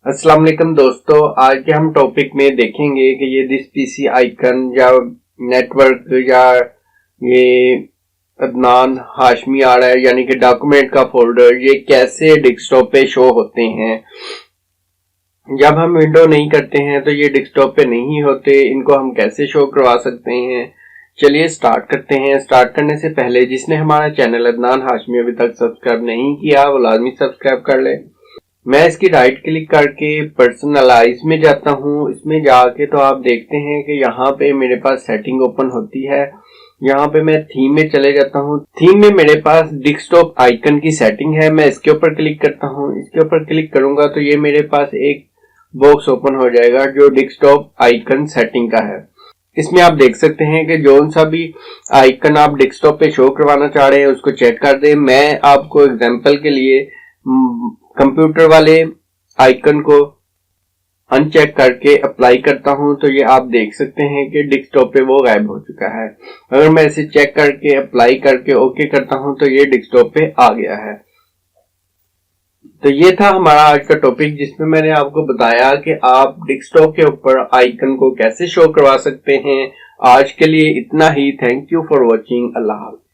अस्सलाम वालेकुम दोस्तों, आज के हम टॉपिक में देखेंगे कि ये दिस पीसी आइकन या नेटवर्क या ये अदनान हाशमी आ रहा है यानी कि डॉक्यूमेंट का फोल्डर, ये कैसे डेस्कटॉप पे शो होते हैं। जब हम विंडो नहीं करते हैं तो ये डेस्कटॉप पे नहीं होते, इनको हम कैसे शो करवा सकते हैं। चलिए स्टार्ट करते हैं। स्टार्ट करने से पहले जिसने हमारा चैनल अदनान हाशमी अभी तक सब्सक्राइब नहीं किया वो लाजमी सब्सक्राइब कर ले। मैं इसकी राइट क्लिक करके पर्सनलाइज में जाता हूँ। इसमें जाके तो आप देखते हैं कि यहाँ पे मेरे पास सेटिंग ओपन होती है। यहाँ पे मैं थीम में चले जाता हूँ। थीम में मेरे पास डेस्कटॉप आइकन की सेटिंग है, मैं इसके ऊपर क्लिक करता हूँ। इसके ऊपर क्लिक करूंगा तो ये मेरे पास एक बॉक्स ओपन हो जाएगा जो डेस्कटॉप आइकन सेटिंग का है। इसमें आप देख सकते हैं कि जो सा भी आइकन आप डेस्कटॉप पे शो करवाना चाह रहे हैं उसको चेक कर दें। मैं आपको एग्जांपल के लिए कंप्यूटर वाले आइकन को अनचेक करके अप्लाई करता हूं तो ये आप देख सकते हैं कि डेस्कटॉप पे वो गायब हो चुका है। अगर मैं इसे चेक करके अप्लाई करके ओके करता हूं तो ये डेस्कटॉप पे आ गया है। तो ये था हमारा आज का टॉपिक जिसमें मैंने आपको बताया कि आप डेस्कटॉप के ऊपर आइकन को कैसे शो करवा सकते हैं। आज के लिए इतना ही। Thank you for watching. अल्लाह हाफ़िज़।